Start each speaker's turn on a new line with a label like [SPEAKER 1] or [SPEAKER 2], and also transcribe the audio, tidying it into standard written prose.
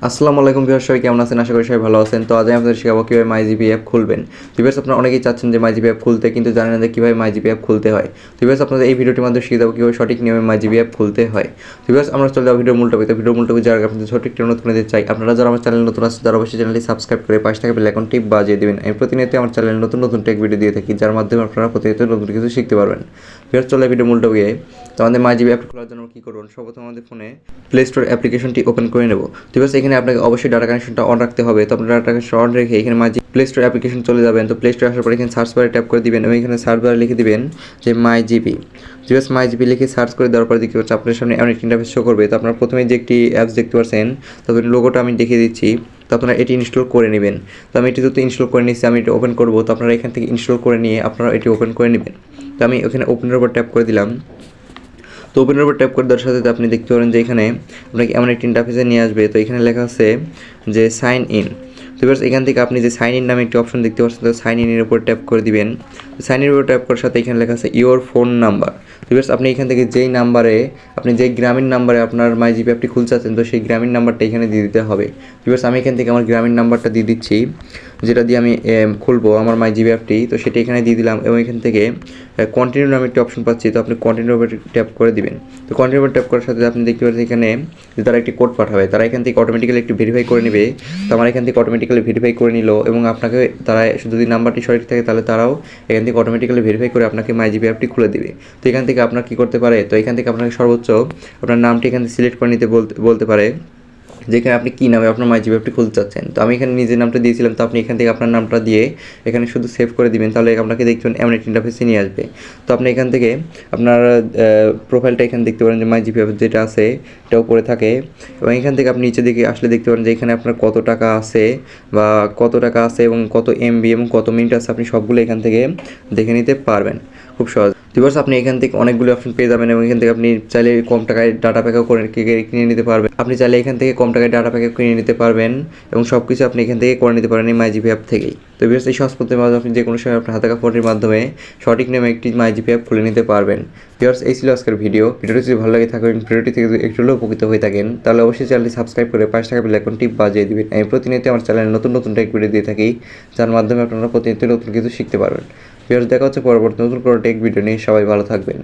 [SPEAKER 1] আসসালামু আলাইকুম ভিউয়ার্স, সবাই কেমন আছেন? আশা করি সবাই ভালো আছেন। তো আজ আমি আপনাদের শেখাবো কীভাবে মাইজিপি অ্যাপ খুলবেন। তো ভিউয়ার্স, আপনারা অনেকেই চাচ্ছেন যে মাইজিপি অ্যাপ খুলতে, কিন্তু জানেন না যে কীভাবে মাইজিপি অ্যাপ খুলতে হয়। তো ভিউয়ার্স, আপনাদের এই ভিডিওটির মাধ্যমে শিখে দেবো কীভাবে সঠিক নিয়মে মাইজিপি অ্যাপ খুলতে হয়। তো ভিউয়ার্স, আমরা চলে যাবো ভিডিওর মূল টপিকে। তো ভিডিওর মূল টপিক যারা আপনাদের ছোট্ট একটি অনুরোধ করে দিতে চাই, আপনারা যারা আমার চ্যানেল নতুন আছেন তারা অবশ্যই চ্যানেলটি সাবস্ক্রাইব করে পাশে থাকা বেল আইকনটি বাজিয়ে দেবেন। আমি প্রতিনিয়ত আমার চ্যানেলে নতুন নতুন টেক ভিডিও দিয়ে থাকি, যার মাধ্যমে আপনারা প্রতিনিয়ত নতুন কিছু শিখতে পারবেন। ভিউয়ার্স, চলে ভিডিও মূল টপিকে। তো আমাদের মাইজিপি অ্যাপ খোলার জন্য কী করুন, সর্বপ্রথম আমাদের ফোনে প্লে স্টোর অ্যাপ্লিকেশনটি ওপেন করে নেব। তো ভিউয়ার্স, এখানে আপনাকে অবশ্যই ডাটা কানেকশনটা অন রাখতে হবে। তো আপনার ডাটা কানেকশন অন রেখে এখানে মাইজি প্লে স্টোর অ্যাপ্লিকেশন চলে যাবেন। তো প্লে স্টোরে আসার পর এখানে সার্চ বারে ট্যাপ করে দিবেন এবং এখানে সার্চ বারে লিখে দিবেন যে মাইজিপি। জাস্ট মাইজিপি লিখে সার্চ করে দেওয়ার পরে দেখতে পাচ্ছেন আপনার সামনে এমন একটি ইন্টারফেস শো করবে। তো আপনারা প্রথমে যে একটি অ্যাপস দেখতে পাচ্ছেন, তবে লোগোটা আমি দেখিয়ে দিচ্ছি। তো আপনারা এটি ইনস্টল করে নেবেন। তো আমি এটি যত ইনস্টল করে নিচ্ছি, আমি এটি ওপেন করবো। তো আপনারা এখান থেকে ইনস্টল করে নিয়ে আপনারা এটি ওপেন করে নেবেন। তো আমি ওখানে ওপেনের উপর ট্যাপ করে দিলাম। তো ওপেনের উপর ট্যাপ করে দেওয়ার সাথে আপনি দেখতে পারেন যে এখানে আপনাকে এমন একটি ইন্টারফেসে নিয়ে আসবে। তো এখানে লেখা আছে যে সাইন ইন। তো এবার এখান থেকে আপনি যে সাইন ইন নামে একটি অপশন দেখতে পাচ্ছেন, তো সাইন ইনের উপর ট্যাপ করে দিবেন। সাইন ইনের উপর ট্যাপ করার সাথে এখানে লেখা আছে ইওর ফোন নাম্বার। তো এবার আপনি এখান থেকে যেই নাম্বারে আপনি যেই গ্রামীণ নাম্বারে আপনার মাইজিপি অ্যাপটি খুলতে চাচ্ছেন, তো সেই গ্রামীণ নাম্বারটা এখানে দিয়ে দিতে হবে। তো এবার আমি এখান থেকে আমার গ্রামীণ নাম্বারটা দিয়ে দিচ্ছি, যেটা দিয়ে আমি খুলবো আমার মাইজিপি অ্যাপটি। তো সেটা এখানে দিয়ে দিলাম এবং এখান থেকে কন্টিনিউ নামে একটি অপশন পাচ্ছি। তো আপনি কন্টিনিউ উপর ট্যাপ করে দিবেন। তো কন্টিনিউ উপর ট্যাপ করার সাথে আপনি দেখতে পাচ্ছেন এখানে যে তারা একটি কোড পাঠাবে, তারা এখান থেকে অটোমেটিক্যালি একটু ভেরিফাই করে নেবে। তো আমার এখান থেকে অটোমেটিক্যালি ভেরিফাই করে নিল এবং আপনাকে তারা যদি নাম্বারটি সঠিক থাকে তাহলে তারাও এখান থেকে অটোমেটিক্যালি ভেরিফাই করে আপনাকে মাইজিপি অ্যাপটি খুলে দেবে। তো এখান থেকে আপনার কী করতে পারে, তো এখান থেকে আপনাকে সর্বোচ্চ আপনার নামটি এখান থেকে সিলেক্ট করে নিতে বলতে পারে, যেখানে আপনি কী নামে আপনার মাইজিপি অ্যাপটি খুলতে চাচ্ছেন। তো আমি এখানে নিজের নামটা দিয়েছিলাম। তো আপনি এখান থেকে আপনার নামটা দিয়ে এখানে শুধু সেভ করে দিবেন, তাহলে আপনাকে দেখবেন এমন একটি ইন্টারফেসে নিয়ে আসবে। তো আপনি এখান থেকে আপনার প্রোফাইলটা এখানে দেখতে পারেন যে মাইজিপি অ্যাপ যেটা আছে এটা উপরে থাকে, এবং এখান থেকে আপনি নিচে দিকে আসলে দেখতে পারেন যে এখানে আপনার কত টাকা আছে এবং কত এমবি এবং কত মিনিট আছে, আপনি সবগুলো এখান থেকে দেখে নিতে পারবেন খুব সহজ। ভিউয়ার্স, আপনি এখান থেকে অনেকগুলো অপশন পেয়ে যাবেন এবং এখান থেকে আপনি চাইলে কম টাকায় ডাটা প্যাকও কিনে নিতে পারবেন। আপনি চাইলে এখান থেকে কম টাকায় ডাটা প্যাকও কিনে নিতে পারবেন এবং সব কিছু আপনি এখান থেকে করে নিতে পারেন এই মাইজিপি অ্যাপ থেকেই। তো ভিউয়ার্স, এই সহজ পদ্ধতির মাধ্যমে আপনি যে কোনো সময় আপনার হাতে থাকা ফোনের মাধ্যমে সঠিক নিয়মে একটি মাইজিপি অ্যাপ খুলে নিতে পারবেন। ভিউয়ার্স, এই ছিল আজকের ভিডিওটি যদি ভালো লাগে থাকবেন, ভিডিওটি থেকে যদি একটু হলেও উপকৃত হয়ে থাকেন, তাহলে অবশ্যই চ্যানেলটি সাবস্ক্রাইব করে পাশে থাকা বেল আইকনটি বাজিয়ে দিবেন। আমি প্রতিনিয়ত আমার চ্যানেলে নতুন নতুন টেক ভিডিও দিয়ে থাকি, যার মাধ্যমে আপনারা প্রতিনিয়ত নতুন কিছু শিখতে পারবেন। ভিউয়ার্স, দেখা হচ্ছে পরবর্তী নতুন কোনো টেক ভিডিও নিয়ে। সবাই ভালো থাকবেন।